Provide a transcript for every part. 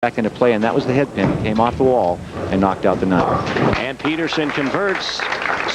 back into play, and that was the head pin. It came off the wall and knocked out the nut. And Peterson converts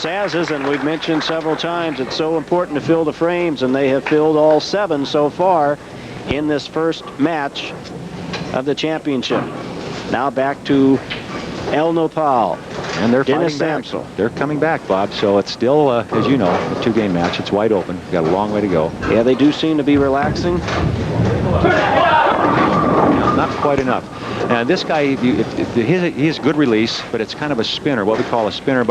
Saz's, and we've mentioned several times it's so important to fill the frames, and they have filled all 7 so far in this first match of the championship. Now back to El Nopal. And they're Dennis fighting back. Samsel. They're coming back, Bob. So it's still, as you know, a 2-game match. It's wide open. We've got a long way to go. Yeah, they do seem to be relaxing. Not quite enough. And this guy, he has good release, but it's kind of a spinner, what we call a spinner.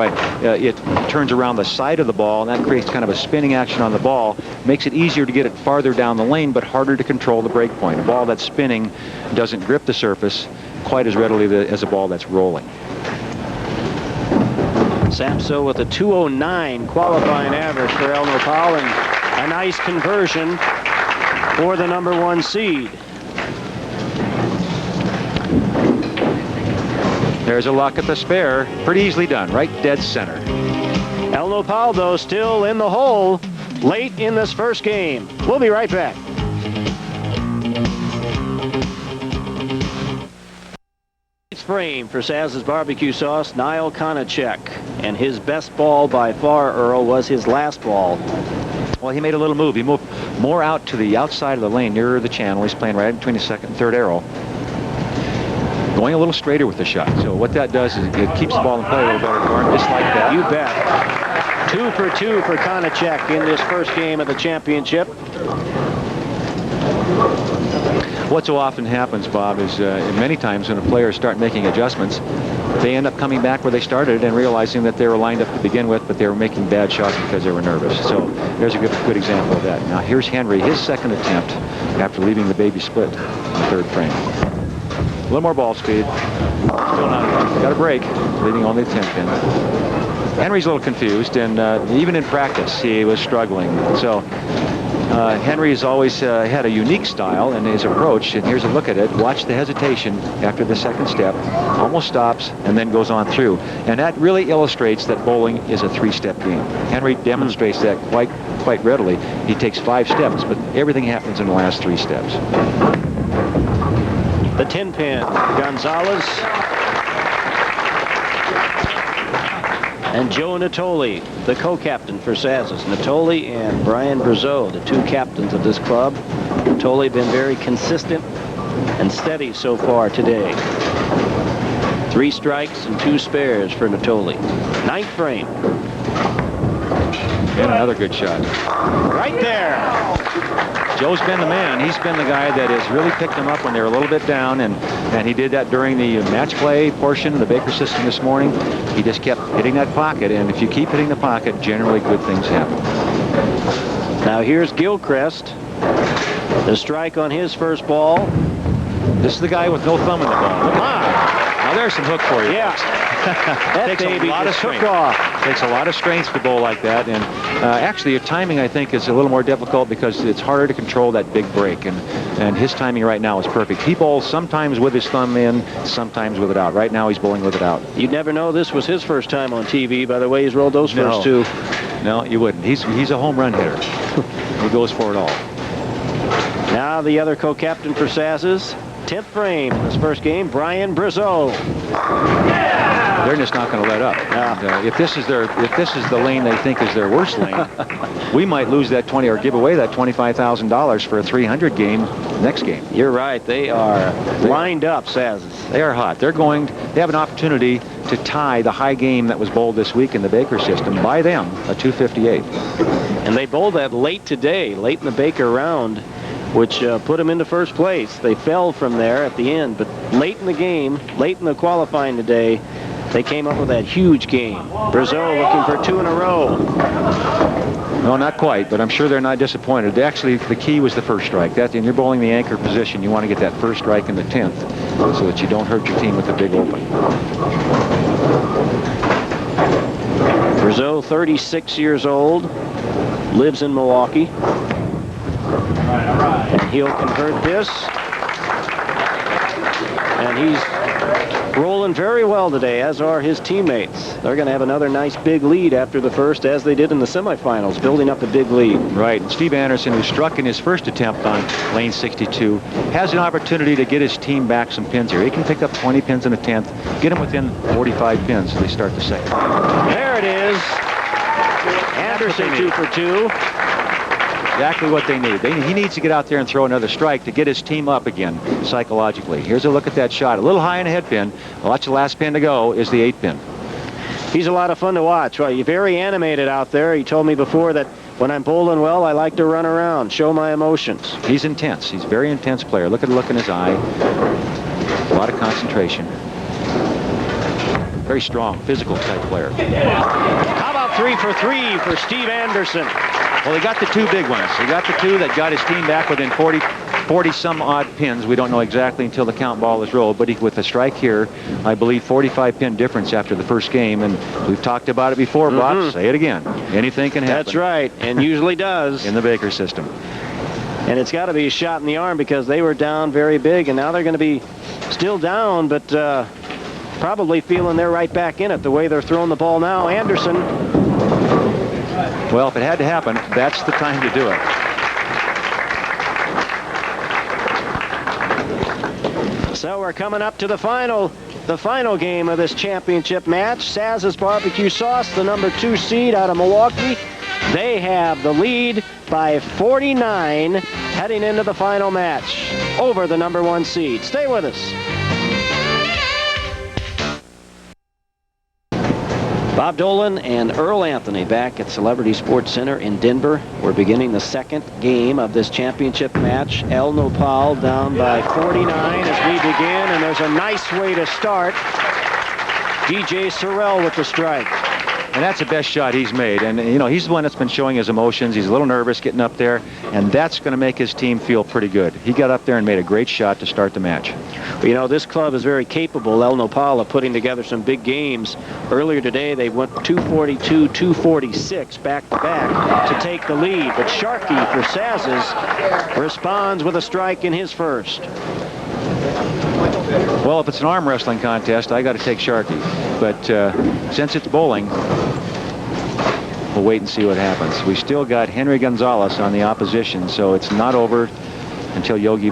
It turns around the side of the ball, and that creates kind of a spinning action on the ball. Makes it easier to get it farther down the lane, but harder to control the break point. A ball that's spinning doesn't grip the surface quite as readily as a ball that's rolling. Samsel with a 209 qualifying average for El Nopal, and a nice conversion for the #1 seed. There's a luck at the spare. Pretty easily done. Right dead center. El Nopal, though, still in the hole late in this first game. We'll be right back. Frame for Saz's barbecue sauce, Niles Konicek. And his best ball by far, Earl, was his last ball. Well, he made a little move. He moved more out to the outside of the lane, nearer the channel. He's playing right between the second and third arrow. Going a little straighter with the shot. So what that does is it keeps the ball in play a little better for him, just like that. You bet. 2 for 2 for Konicek in this first game of the championship. What so often happens, Bob, is many times when the players start making adjustments, they end up coming back where they started and realizing that they were lined up to begin with, but they were making bad shots because they were nervous. So there's a good example of that. Now here's Henry, his second attempt after leaving the baby split in the third frame. A little more ball speed. Still not enough. Got a break, leaving only the 10 pin. Henry's a little confused, and even in practice, he was struggling. So Henry's always had a unique style in his approach, and here's a look at it. Watch the hesitation after the second step. Almost stops and then goes on through. And that really illustrates that bowling is a 3-step game. Henry demonstrates that quite readily. He takes 5 steps, but everything happens in the last 3 steps. The 10 pin, Gonzalez. And Joe Natoli, the co-captain for Saz's. Natoli and Brian Brazeau, the 2 captains of this club. Natoli been very consistent and steady so far today. 3 strikes and 2 spares for Natoli. 9th frame. And another good shot. Right there. Joe's been the man. He's been the guy that has really picked them up when they're a little bit down, and he did that during the match play portion of the Baker system this morning. He just kept hitting that pocket, and if you keep hitting the pocket, generally good things happen. Now here's Gilcrest. The strike on his first ball. This is the guy with no thumb in the ball. Look at that. Now there's some hook for you. Yeah. That takes baby a lot of just took strength. off. Takes a lot of strength to bowl like that, and actually your timing, I think, is a little more difficult because it's harder to control that big break, and his timing right now is perfect. He bowls sometimes with his thumb in, sometimes with it out. Right now he's bowling with it out. You'd never know this was his first time on TV by the way he's rolled those first 2. No, you wouldn't. He's a home run hitter. He goes for it all. Now the other co-captain for Saz's. 10th frame in this first game, Brian Brazeau. They're just not going to let up. And, if this is the lane they think is their worst lane, we might lose that 20 or give away that $25,000 for a 300 game next game. You're right. They are lined up, Saz's. They are hot. They have an opportunity to tie the high game that was bowled this week in the Baker system by them, a 258. And they bowled that late today, late in the Baker round, which put them into first place. They fell from there at the end, but late in the game, late in the qualifying today, they came up with that huge game. Brazeau looking for 2 in a row. No, not quite, but I'm sure they're not disappointed. Actually, the key was the first strike. And you're bowling the anchor position. You want to get that first strike in the 10th so that you don't hurt your team with the big open. Brazeau, 36 years old, lives in Milwaukee. And he'll convert this. And he's rolling very well today, as are his teammates. They're going to have another nice big lead after the first, as they did in the semifinals, building up a big lead. Right. And Steve Anderson, who struck in his first attempt on lane 62, has an opportunity to get his team back some pins here. He can pick up 20 pins in a 10th, get them within 45 pins as they start the second. There it is. Anderson 2 for 2. Exactly what they need. He needs to get out there and throw another strike to get his team up again psychologically. Here's a look at that shot. A little high in the head pin. Watch the last pin to go is the 8 pin. He's a lot of fun to watch. Well, you're very animated out there. He told me before that when I'm bowling well, I like to run around, show my emotions. He's intense. He's a very intense player. Look at the look in his eye. A lot of concentration. Very strong, physical type player. How about 3 for 3 for Steve Anderson? Well, he got the 2 big ones. He got the 2 that got his team back within 40 some odd pins. We don't know exactly until the count ball is rolled, but with a strike here, I believe 45 pin difference after the first game, and we've talked about it before, Bob. Say it again. Anything can happen. That's right, and usually does. In the Baker system. And it's got to be a shot in the arm because they were down very big, and now they're going to be still down, but probably feeling they're right back in it the way they're throwing the ball now. Anderson. Well, if it had to happen, that's the time to do it. So we're coming up to the final game of this championship match. Saz's Barbecue Sauce, the number 2 seed out of Milwaukee. They have the lead by 49 heading into the final match over the number 1 seed. Stay with us. Bob Dolan and Earl Anthony back at Celebrity Sports Center in Denver. We're beginning the second game of this championship match. El Nopal down by 49 as we begin, and there's a nice way to start. DJ Sorrell with the strike. And that's the best shot he's made. And, you know, he's the one that's been showing his emotions. He's a little nervous getting up there, and that's going to make his team feel pretty good. He got up there and made a great shot to start the match. Well, you know, this club is very capable, El Nopal, of putting together some big games. Earlier today, they went 242, 246 back-to-back to take the lead. But Sharkey for Saz's responds with a strike in his first. Well, if it's an arm wrestling contest, I got to take Sharkey. But since it's bowling, we'll wait and see what happens. We still got Henry Gonzalez on the opposition, so it's not over until Yogi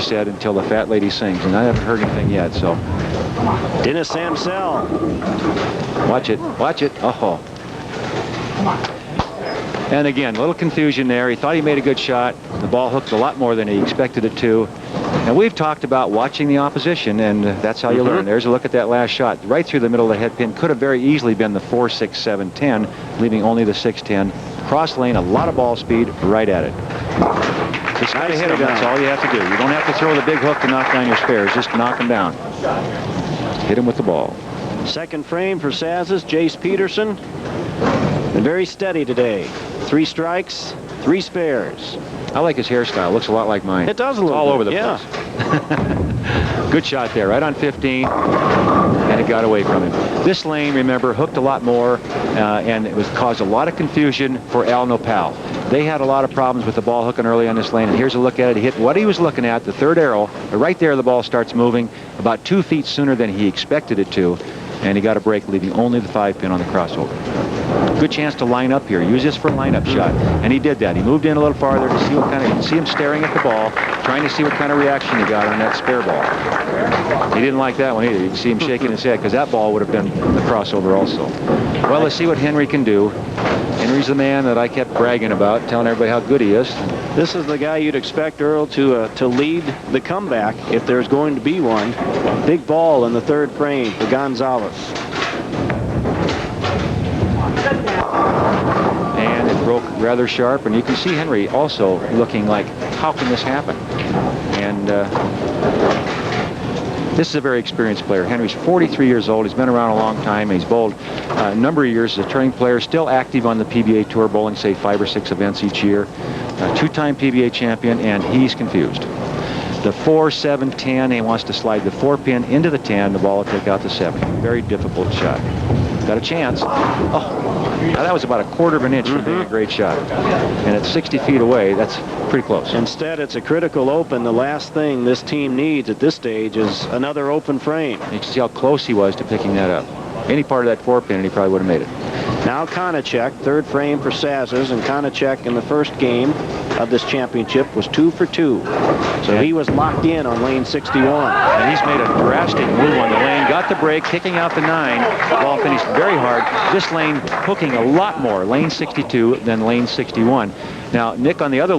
said until the fat lady sings, and I haven't heard anything yet. So Dennis Samsel. Watch it. Watch it. Oh. And again, a little confusion there. He thought he made a good shot. The ball hooked a lot more than he expected it to. And we've talked about watching the opposition, and that's how you learn. There's a look at that last shot. Right through the middle of the head pin. Could have very easily been the 4, 6, 7, 10, leaving only the 6, 10. Cross lane, a lot of ball speed, right at it. Just got to hit him. That's all you have to do. You don't have to throw the big hook to knock down your spares. Just knock him down. Hit him with the ball. Second frame for Saz's, Jace Peterson. Been very steady today. 3 strikes, 3 spares. I like his hairstyle. Looks a lot like mine. It does a little all bit, over the place. Good shot there, right on 15, and it got away from him. This lane, remember, hooked a lot more, and it caused a lot of confusion for El Nopal. They had a lot of problems with the ball hooking early on this lane, and here's a look at it. He hit what he was looking at, the third arrow. Right there, the ball starts moving about 2 feet sooner than he expected it to, and he got a break, leaving only the 5 pin on the crossover. Good chance to line up here. Use this for a lineup shot. And he did that. He moved in a little farther to see what kind of, you can see him staring at the ball, trying to see what kind of reaction he got on that spare ball. He didn't like that one either. You can see him shaking his head because that ball would have been the crossover also. Well, let's see what Henry can do. Henry's the man that I kept bragging about, telling everybody how good he is. This is the guy you'd expect, Earl, to lead the comeback if there's going to be one. Big ball in the 3rd frame for Gonzalez. And it broke rather sharp, and you can see Henry also looking like, how can this happen? And this is a very experienced player. Henry's 43 years old. He's been around a long time. He's bowled a number of years as a touring player, still active on the PBA Tour, bowling, say, 5 or 6 events each year. 2-time PBA champion, and he's confused. The 4, 7, 10, he wants to slide the 4 pin into the 10. The ball will take out the 7. Very difficult shot. Got a chance. Oh. Now, that was about a quarter of an inch from being a great shot. And at 60 feet away, that's pretty close. Instead, it's a critical open. The last thing this team needs at this stage is another open frame. You can see how close he was to picking that up. Any part of that 4-pin, and he probably would have made it. Now Konicek, third frame for Sazes, and Konicek in the first game of this championship was 2 for 2. So he was locked in on lane 61. And he's made a drastic move on the lane, got the break, kicking out the 9. Ball finished very hard. This lane hooking a lot more, lane 62 than lane 61. Now, Nick on the other